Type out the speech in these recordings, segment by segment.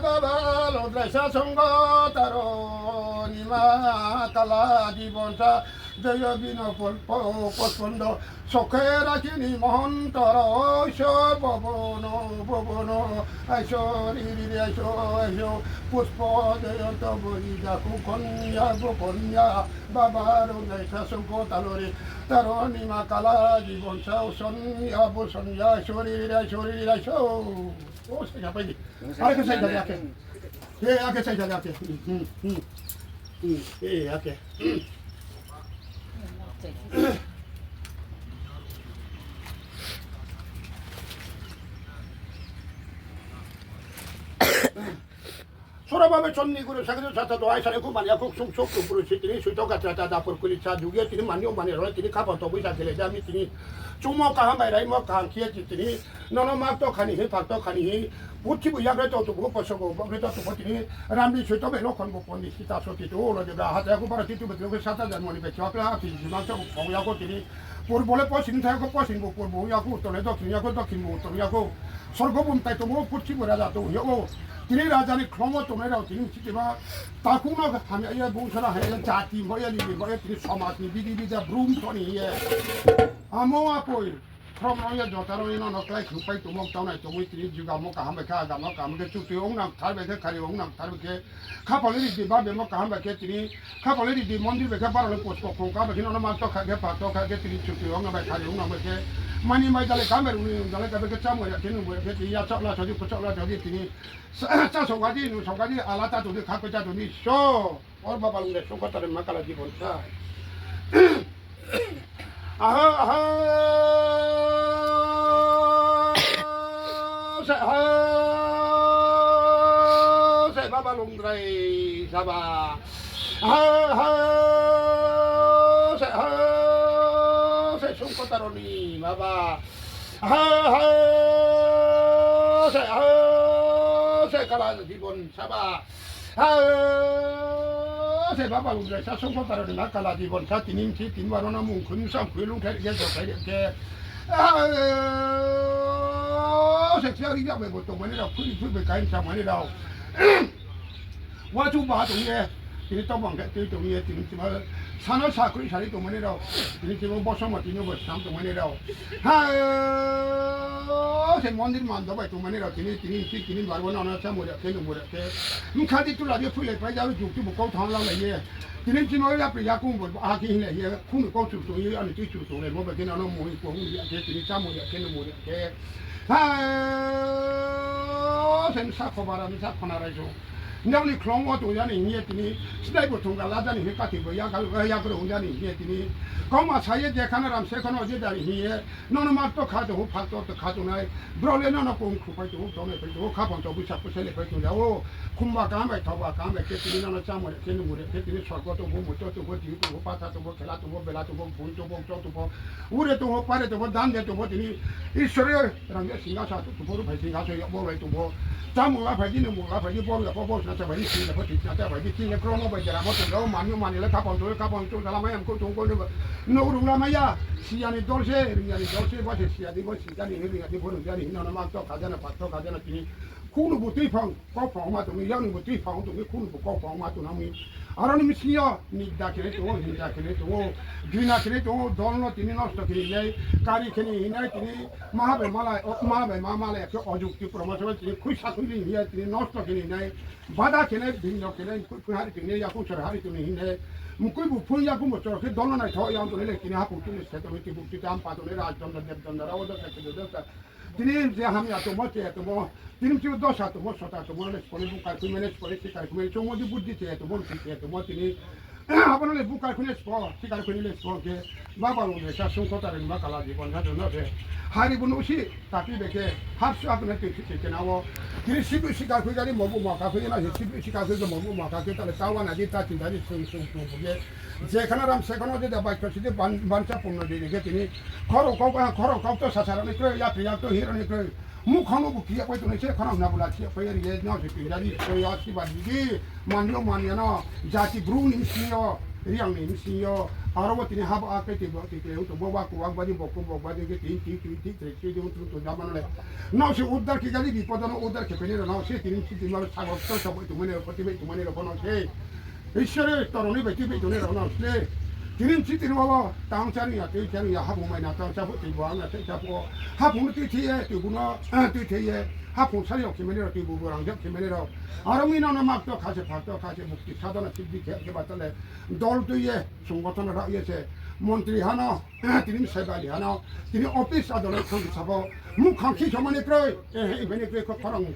বাবা লোদ্রাইসা সঙ্গ তারো নিমা কালা জীবনটা জয় বিন পছন্দ চোখে রাখিনি মহন্তর ভবন ভবন আইসরি আইস আইস পুষ্প জয়ন্ত বই যাকু কন্যা কন্যা বাবার শাসক তালরে তার নিমা কালা জীবন সন্ধ্যা সন্ধ্যা শরীর শরীর আইস ও সেটা পাইনি আরেকে সাইডা দেখে এ আগে সাইডা দেখে এ আগে 소라밤에 전리구를 사기도 사타도 아이산에고 만약 국송속 부를 시더니 수도가 자다 볼거리 차 누구야 తిని 많이 많이 러 తిని 가봐도 보이자 되래 잠이 తిని 주먹가 한 바이라이 뭐 강키에 지더니 너는 막도 가니 해 박도 가니 부티부 약래도 또 못 벗어고 그래도 또 버티니 람비 수도 배로 건고 본디 시다 소티도 오르가 하자고 바로 뒤도 그렇게 사다 잘못이 배 저플라 뒤지만 저 보야고 తిని 볼볼에 버시는 타고 버시고 볼 뭐야고 또래도 그냐고 또 김고 또냐고 설거봄 따도 뭐 부티부라다 또 여고 তিনি রাজানি ক্রম তোমরা তিনি কিবা তাকুনা আমি ইয়া বংশরা হে জাতি ময়ালি ময়া তিনি সমাজনি বিধি বিধা ব্রুম তনি ইয়ে আমো আপই ক্রম ইয়া জতারো ইনো নকলাই খুপাই তুমক তাওনাই তুমি তিনি যুগা মো কাহাম বেখা গামো কামকে চুতি ওংনা থার বেখা খারি ওংনা থার বেখে খাপালে দি বা বেমো কাহাম বেখে তিনি খাপালে দি মন্দির বেখা বারলে পোস্ট কোকা বেখি নন মাতো খাগে পাতো খাগে তিনি চুতি ওংনা বেখা খারি ওংনা বেখে মানি মাই দালে কামের উনি দালে কাবে চামো ইয়া তিনি বেখে ইয়া চালা ছজি পুচলা ছজি তিনি 자 소가지 소가지 알았다 도디 갖고 자 도디 쇼 얼바발운데 쇼가타를 막갈아 집었다 아하 아하 세 바발운드라이 사바 아하 세 쇼가타로니 마바 아하 세 কালা জীবন সাবা সে বাবা উদ্রে শাসন করতে না কালা জীবন সা তিন ইঞ্চি তিনবার না মুখ খুনসাম খুলুং ঠের গেছে কে সে সিয়ারি যাবে তো মানে রাও খুলি খুবে কাইন সা মানে রাও ওয়া চু বা তো ইয়ে তিনি তো বঙ্গে তুই তো ইয়ে তিনি কি সানো সাকুরি সারি তো মানে রাও তিনি কি বসমা তিনি বসাম তো মানে রাও সে মন্দির মানদবাই তো মানে রাও তিনি বারবো না অনাচা মোরা কেন মোরা কে মুখাদি তুলা দিয়ে ফুলে পাই যাবে যুক্তি বকও থামলা লাইয়ে তিনি কি নয় আপনি ইয়াকুম বলবো আকি হিলে ইয়ে খুন কও চুতো ইয়ে আনি তুই চুতো রে মোবা কেন না মই কো ইয়ে কে তিনি চা মোরা কেন মোরা কে সে সাকবারা আমি সাকনা রাইছো 나리 클롱 와도 야니 이에 తిని 스나이버 통과 라자니 회까지 뭐 야그로 온다니 이에 తిని 거마 사이에 대카나람 세컨 어제다니 이에 너는 막또 가도 fak도 또 가도나 브롤레 너는 공 쿠파도 돈에 또 가본 또 부착 부셀레 또 야오 kumba kambe thoba kambe ke tini na chamo ke ni mure ke tini sorgo to bo moto to bo ti to bo pata to bo khela to bo bela to bo bun to bo to bo ure to bo pare to bo dan de to bo tini ishore rangye singa sa to bo ru bhai singa so yo bo lai to bo chamo la bhai ni mo la bhai bo la bo na cha bhai ni na bo ti na cha bhai ni ni krono bo jara mo to lo manyo mani la ka pon to la ma yam ko to ko no ru la ma ya si ani dolce ba se si ani bo si ani ni ni bo ni ani na ma to ka jana tini 쿠누 부티팡 거펑 마도 미 양이 부티팡 도 쿠누 거펑 마도 나미 아라니 미시야 니다케레 또 디나 케레 또 돈로 티니 너스토 케레 까리 케니 히나 티니 마하베 마마레 그 어죽티 프로모션 티니 쿠샤쿠리 히야 티니 너스토 케니 나이 바다 케네 빈노 케네 쿠하리 티니 야쿠 처 하리 티니 히네 무코이 부폰 야쿠 뭐 저렇게 돈로 나이 더 양도 레 티니 하고 티니 세토 미티 부티 담 파도네 라전더 넵던더 라오더 세토 Tinim je ham ya to mo che to mo tinim chi do sa to mo so ta to mo le pone bu ka ku me le pone si ka ku me chomo di buddi che to mo ti che to mo tini apano le bu ka ku le spo si ka ku le spo ke ba ba lo le sa sun ko ta le ma kala di bon na to no de hari bu no si ta pi be ke har su apne ti che na wo tini si bu si ka ku ga ni mo bu ma ka ku na si ka ku mo bu ma ka ke ta le ta wa na di ta ti da ni sun bu ge যেখানারাম সেখানে যদি bike যদি বাঞ্চা পূর্ণ দিয়ে দেখে তিনি খর কপ তো সাসারানি করে ইয়া প্রিয়া তো হিরনি করে মুখনো বুকিয়া কই তো নেছে খনাম না বুলা ছে কই রিয়ে না সে পিরাদি কই আসি বাদি মানিও মানিয়া না জাতি Burne ইসিও yang ni mesti yo arawa tini hab ake ti bo ti ke to bo ba ko wa ba di bo ko ke ti untuk to zaman le na se uddar ki gali বিপদ না uddar ke pene na se tini ti ma sa go to to mene ko ti be to mene ko no se ঈশ্বরের তরণে বেটি be to ne na se tini ti ti wa tang cha ni ya ti cha ni ya hab mo na tang cha bo ti bo na se cha bo hab mo ti ti ye ti bu na ti ti ye 하품 살려 기면이라 뒤부부랑 적 기면이라 아름이나나 막도 가세 박도 가세 묵지 사도나 집지 개봤더래 돌도에 중고선을 하여세 몬트리 하나 드림 세발이 하나 드림 오피스 아들을 거기 잡아 묵한키 저만에 그래 이번에 그래 거랑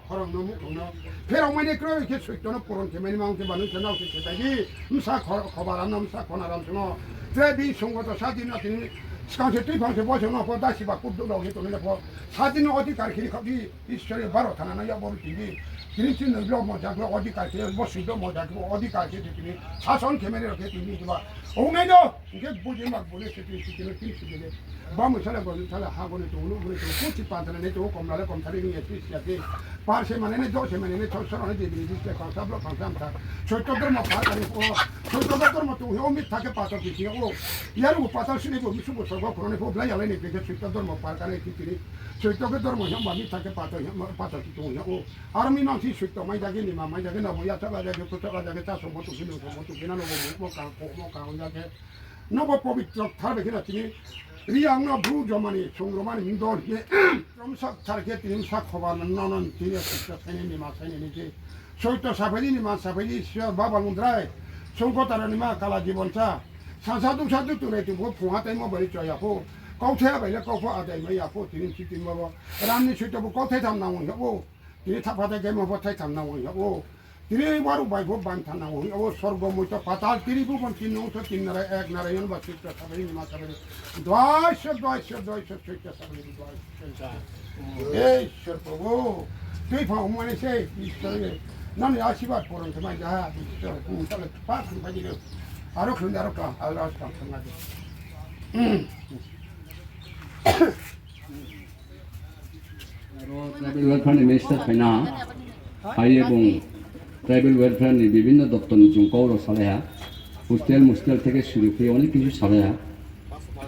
너무 강나 페라만에 그래 이렇게 수익도는 보런 기면이 망게 많은 전화도 개다기 무사 거바람 남사 권하람 주노 드레비 중고도 사진이나 드림 시간제 뒤방에 보셔나 보 다시 바꾸도 오게 돈을 보 사진은 어디 갈길이 갑자기 이스라엘 바로 타나나 야보를 TV 그린치는 뭐 자고 어디 갈게 뭐 수도 뭐 자고 어디 갈게 되더니 사선 개면이라 했더니 봐 오메도 이게 보지 막 보내서 뒤치기는 뒤치기네 밤을 살아보는 살아 하고는 또 오늘 그래서 꽃이 빠다는 또 검나래 검사리는 예수시야게 바세만에 도세만에 저서는 되는 진짜 감사합니다 감사합니다 저쪽들 뭐 바다니고 저쪽들 뭐또 효미 타게 빠져 계시고 야로 빠져 쓰리고 미수고 서고 그러네 보블라 야래니 그게 저쪽들 뭐 바다에 있기니 저쪽들 뭐 형마미 타게 빠져 기도하고 아르미나 시식도 많이 자기니 많이 자기나 뭐야 잡아가지고 붙어가지고 자서 뭐또 기는 뭐또 기나는 뭐 가고 너버 법이 좀 다르게 했더니 리앙나 부조만이 종로만이 민도에 좀석 잘게 드림사 코바는 너는 뒤에 진짜 세니니 마세니지 소이또 사베리니만 사베리 시어 바발문드라이 송고따라니마 갈라지본차 산사둥사도 뚜레도 뭐 풍하때 뭐 버리 줘야고 고태야 버려 고포 아데 뭐야고 드림 시티 뭐 라니 시도 뭐 고태 담 나온 거고 드리 타파데 게뭐 고태 담 나온 거고 드리 바로 바이보 반타 나온 거고 스वर्গ 모토 파탈 드리 부분 진노서 진나라 এক নারায়ণ বা চিত্র সাবেরিনিমা সাবেরি দ্বাইশ চিত্র সাবেরি দ্বাইশ এই ঈশ্বর প্রভু তুই ভাবমানে সে ঈশ্বরের 나는 아시바 보는 그만 자 있어 공사를 빠진 바지를 아로 그런데 아로까 알라스까 생각해 tribal welfare minister ফাইনা high এবং ট্রাইবেল ওয়েলফেয়ারनि বিভিন্ন দপ্তরनि जों गौरव सालाया হোস্টেল থেকে শুরু করে অনেক কিছু সালায়া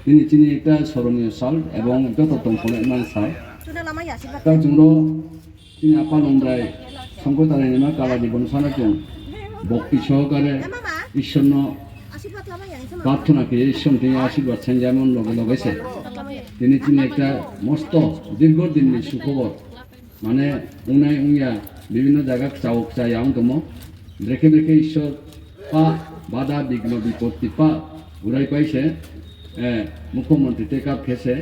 তিনি একটা স্মরণীয় সাল এবং যত দংখনে মান সাল তা जोंरो তিনি আপা লন্দ্রাই সংকটারিনিমা কালা জীবন সানাজों ভক্তি সহকারে ঈশ্বরন প্রার্থনা করে ঈশ্বরকে আশীর্বাদ চাই যেমন লগে লগেছে তিনি একটা মস্ত দীর্ঘদিনের সুখবর মানে উনাই উইয়া বিভিন্ন জায়গা চাওক চাই আং দম রেখে রেখে ঈশ্বর পা বাধা বিঘ্ন বিপত্তি পা উড়াই পাইছে মুখ্যমন্ত্রী টেক আপ খেছে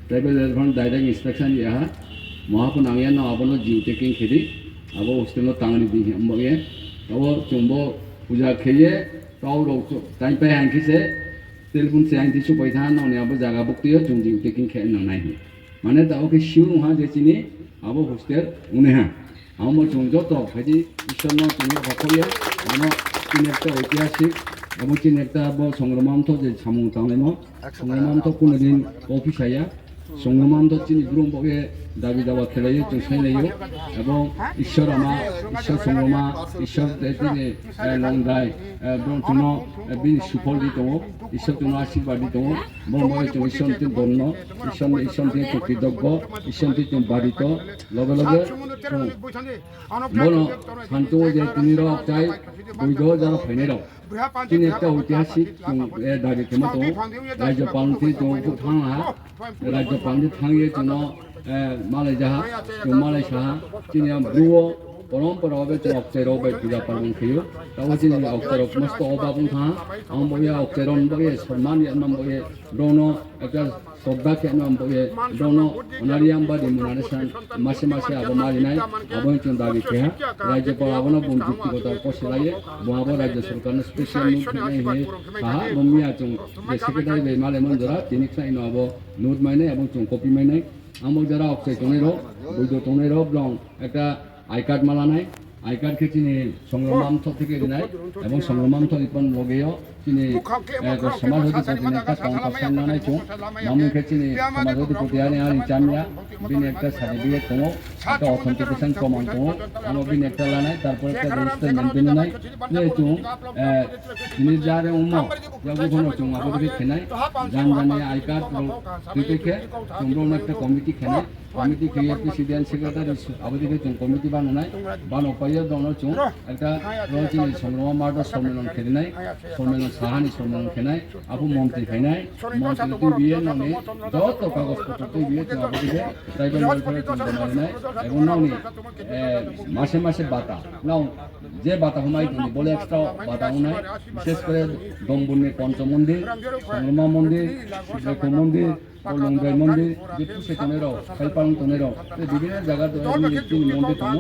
ট্রাইবেল ওয়েলফেয়ার ডাইরেক্ট ইন্সট্রাকশন ইহা মহাপুন আঙিয়া ন আবনো জিউ টেকিং খেদি আবো হোস্টেল তাঙনি দি হম্বগে আবো চুম্বো পূজা খেয়ে তাও রৌচ তাই পাই হাঙ্কিছে তেলপুন সে আইন দিছু পয়সা ননে আবো জায়গা বক্তিও চুম জিউ টেকিং খে ন নাই মানে তাওকে শিউ হা যেচিনি আবো হোস্টেল উনেহা আমো চুম যত হেদি ঈশ্বরন তুমি হকরিয়ে মানে চিন একটা ঐতিহাসিক এবং চিন একটা আবো সংগ্রামান্ত যে সামু তাংলেন সংগ্রামান্ত কোনদিন অফিস আইয়া সংগ্রামান্ত চিনি দুরম্বগে দাবি দাবা খেলাইয়ে जों सायलायो এবং ঈশ্বর আমা ঈশ্বর সংগ্রামা ঈশ্বর তিনি লংদাই ব্রন্টন বিনি সুফলদি দङ ঈশ্বর जों आशीर्वादि दङ মময় जों ঈশ্বরতি ধন্য ঈশ্বরতি কৃতজ্ঞ ঈশ্বরতি जों বাদিত লগে লগে বলো শান্ত যে তিনি রক চাই বৈধ যারা ফাইনে রক তিনি একটা ঐতিহাসিক দাবি কেমন দङ রাজ্যপালতি दङ थाङा রাজ্যপালতি थाङिए जों मालाय जाहा जों मालाय साहा जोंनिया ब्रुआव परम्परायाव जों अक्टेराव बाय पूजा पार्बन खैयो दाव जोंनि अक्टेराव मस्त अबाबुं थाहा आं बया अक्टेराव बये सन्मान यानम बये ब्रनो एका श्रद्धा केनम बये ब्रनो अनारियाम बादि मुनाने सान मासे मासे आबो मारिनाय आबो जों दाबि खेहा राज्यपाल आबोनो बुं जुक्तिगत पसिलायो बहाबो राज्य सरकारनो स्पेशल नुट होनाय हे साहा बमिया जों जे सेक्रेटारि बे माले मनजरा दिनिख्लाय न आबो नुट मायनाय एबं जों कपि मायनाय आमो जरा अक्सय तनेरो बৈধ तनेरो ब्रं একটা আই কার্ড মালানাই আই কার্ড খেচিনি সংগ্রামান্ত থেকে দিনাই এবং সংগ্রামান্ত ইপন লগেও চিনি সমাজবাদী পার্টিনি একটা কনসাপশন লানাय दं मामुखे चिनि সমাজবাদী পার্টিयानो आंनि चानिया बिनि একটা सार्टिफिकेट दङ একটা অথেন্টিকেশন প্রমাণ दङ आङो बिनि একটা लानाय তারপরে একটা রেজিস্টারমেন্ট बिनाय যেহেতু ini jare umno jago kono chung abodi khenai janjane ai card tike chungro একটা কমিটি khenai কমিটি খেয়ে president secretary abodi chung committee বানানাই বানো পাইয়া দङ chung একটা রয়েছে সংগ্রাম মার্ড সম্মেলন খেলিনাই সম্মেলন সাহানি সম্মেলন খেনাই আবু মন্ত্রী খেনাই মন্ত্রী বিয়ে নামে যত কাগজপত্র তুই বিয়ে তো abodi ট্রাইবাল ওয়েলফেয়ার chung বানানাই এবং নাওনি মাসে মাসে বাতা নাও যে বাতা হুমাই তুমি বলে এক্সট্রা বাতা হুনাই বিশেষ করে দমবুনি পঞ্চ মন্দির সংগ্রাম মন্দির শিবরাম মন্দির লংগাই মন্দির যেটু সেখানেরও খাইপাং তনেরও বিভিন্ন জায়গা তিন মন্দির দङ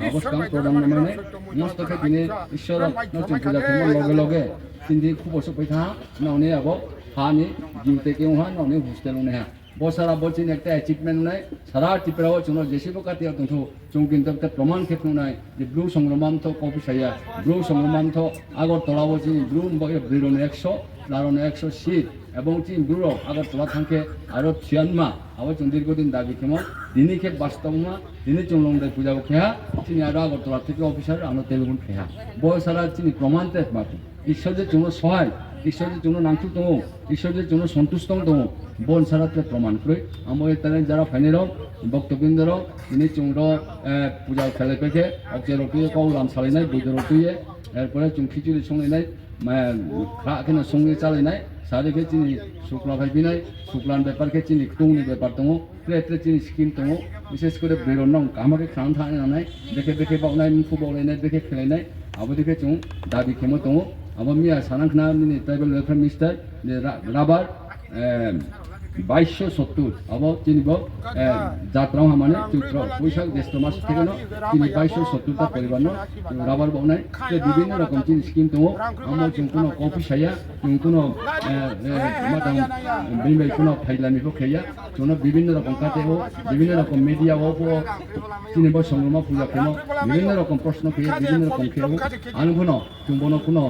অবস্থান প্রদান মানে মস্তকে তিনি ঈশ্বর নতুন পূজা খাইমার লগে লগে তিনি খুব সফৈথা নাওনি আবো হানি জিউতে কেউহা নাওনি হোস্টেল নেহা বসারা বলছেন একটা অ্যাচিভমেন্ট নাই সারা ত্রিপুরাও চুনো যেসব কাটিয়া দंथु जों কিন্তু একটা প্রমাণ ক্ষেত্র নাই যে ব্লু সংগ্রামান্ত কপি সাইয়া ব্লু সংগ্রামান্ত আগরতলা বলছেন ব্লু ব্রিরন 100 লারন 100 সিট এবং চিন ব্লু আগরতলা থাঙ্কে আরো 96 আবার जों দীর্ঘদিন দাবি কেমন দিনিকে বাস্তবমা দিনে চংলংদে পূজা খেয়া চিনি আরো আগরতলা থেকে অফিসার আনো তেলগুন খেয়া বসারা চিনি প্রমাণতে মাটি ঈশ্বরের জন্য সহায় ঈশ্বরের জন্য নাংচু দङ ঈশ্বরের জন্য সন্তুষ্ট দङ বন সারাতে প্রমাণ করে আমাদের তারা যারা ফাইনেরও বক্তবৃন্দরও তিনি চুংর পূজা খেলে পেকে অক্ষের রতুয়ে কৌলাম সালাইনায় বৈদ্য রতুয়ে এরপরে চুং খিচুড়ি সংলাইনায় খাখানে সঙ্গে চালাইনায় সারিকে চিনি শুক্লা ভাইবিনায় শুক্লান ব্যাপারকে চিনি টংনি ব্যাপার দङ প্লেটে চিনি স্কিম দङ বিশেষ করে বেরোন নং আমাকে খান থানাय দেখে দেখে বাवनाय মুখু बावलायनाय দেখে খেলাयनाय আবদিকে চুং দাবি খেমো দङ আবার মিয়া সানাংখনা মিনি ট্রাইবেল ওয়েলফেয়ার মিনিস্টার রাবার 2270 আবার চিনিব যাত্রাও মানে চৈত্র বৈশাখ জ্যৈষ্ঠ মাস থেকে তিনি 2270টা পরিবার রাবার বাवनाय বিভিন্ন রকম চিনি স্কিম দङ আমার जों কোনো কপি সাইয়া जों কোনো মাতাং বিমাই কোনো ফাইলামিखौ খেয়া जों বিভিন্ন রকম কাটেও বিভিন্ন রকম মিডিয়াও চিনিব সংগ্রাম পূজা কেন বিভিন্ন রকম প্রশ্ন খেয়ে বিভিন্ন রকম খেয়েও আনুগুনো जों বনো কোনো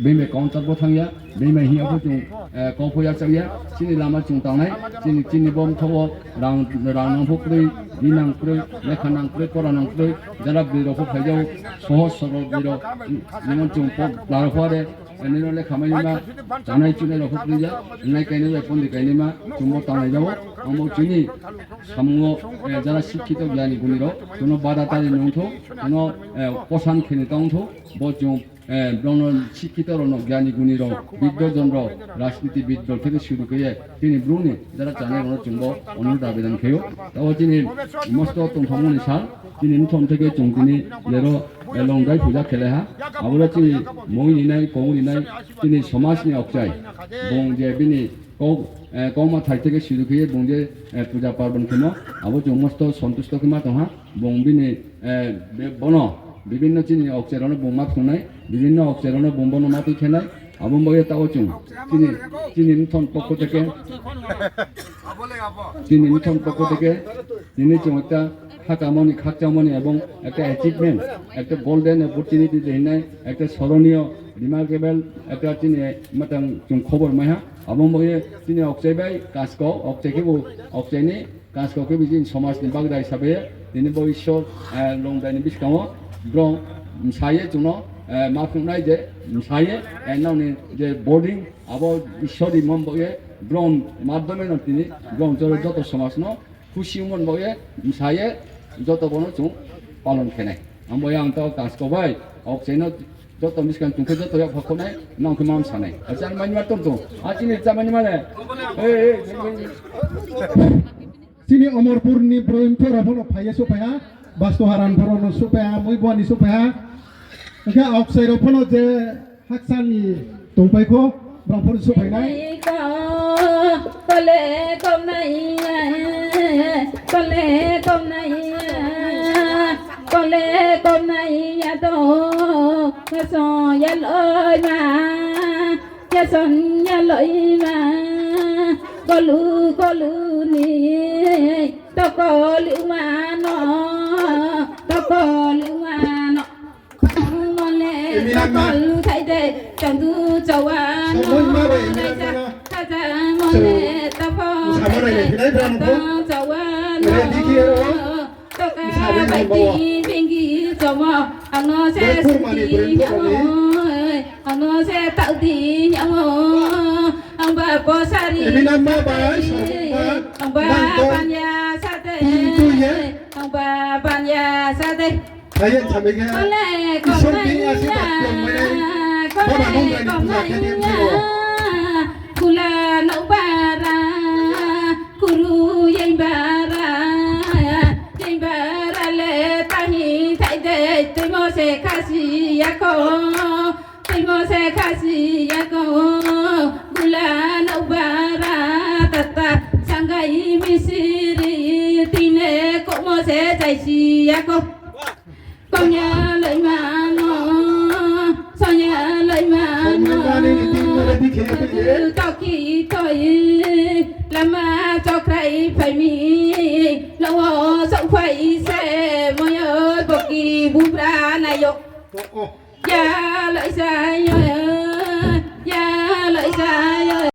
বিমাই কাউন্টার বথাঙ্গিয়া বিমাই হিয়াবো जों কপয়া চাইয়া চিনি লামা जों তাंनाय চিনি বম থব রাং নাংফুক্রৈ দিনাংক্রৈ লেখানাংক্রৈ পড়ানাংক্রৈ যারা বিরোখौ ফাইজাও সহজ সরল বিরো যেমন जों লারফারে এনিনো লেখামাইমা জানাই চুনে রখুক্রৈয়া নাই কাইনে পন্দি কাইনেমা जों তাंनाय যাও আমো চিনি সামঙ্গ যারা শিক্ষিত জ্ঞানী গুণীর কোনো বাদাতারি নংথো কোনো পশান খেনে তাংথো ব जों ব্রণ শিক্ষিত জ্ঞানী গুণীর বিদ্যজনর রাজনীতিবিদ থেকে শুরু করে তিনি ব্রুনি যারা জানায় চুম্ব অনুরোধ আবেদন খেয়েও তাও তিনি মস্ত তংথমনি সাল তিনি থম থেকে চুং তিনি লেরো লংগাই পূজা খেলেহা আবরা তিনি মই নিনাই কৌ নিনাই তিনি সমাজনি অকচাই বং যে বিনি কৌমা থাই থেকে শুরু করে বং যে পূজা পার্বণ খেমো আবো जों মস্ত সন্তুষ্ট খেমা দহা বং বিনি বন বিভিন্ন চিনি অক্সেরনে বোমা খুনাই বিভিন্ন অক্সেরনে বোমবন মাটি খেনাই আবম বয়ে তাও চুং চিনি নিথন পক্ষ থেকে তিনি চুং একটা খাকচামনি এবং একটা অ্যাচিভমেন্ট একটা গোল্ডেন অপরচুনিটি দেনাই একটা স্মরণীয় রিমার্কেবল একটা চিনি মাতাং চুং খবর মাইহা আবম বয়ে চিনি অক্সাইবাই কাজকো অক্সাইনি কাজকোকে বিজিন সমাজনি বাগদা হিসাবে তিনি বৈশ্বর লংদাইনি বিস্কাও ব্রং সায়ে চুন মাফুনাই যে সায়ে নাওনি যে বোর্ডিং আবো ঈশ্বরী মন বয়ে ব্রং মাধ্যমে তিনি ব্রং যত সমাজ ন খুশি মন বয়ে সায়ে যত বন চুং পালন খেনাই আমবয়ে আং তো কাজ কবাই অকসেন যত মিসকান চুংকে যত হকনাই নাংকে মাম সানাই আচার মানি মাতম তো আচিনি চামানি মানে sini Omorpur ni Brointo Rafono Paya Supaya Basto Haran Porono Supaya Muibwani Supaya Nga Oksai Rafono je Haksani Tumpai ko Brampur Supaya nai Kole kom nai ya do so ya loi ma ya son ya loi ma kolu ni to kolu ma no mole to kolu thai đây chẳng tu châu an đây ra ta ra mô lệ ta phong ta châu an ta ca bài tí viên ghi châu mò anh nó sẽ xử tí anh nó sẽ tạo tí ông bà có sa đi ông bà ban nhà sa tê ông bà ban nhà sa tê Saya sampai ke Kula nau bara kuru yang bara le tahi thai de tôi mo se khasi ya ko kula nau bara tata sangai misiri tine ko mo se jai si ya ko con nhà lời mà nó sao nhà lời mà nó cho khi tôi làm mà choใครphải mi lâu sống phải xe mọi ơi bọc kỳ bù ra này yo ya lợi sai yo ya lợi sai yo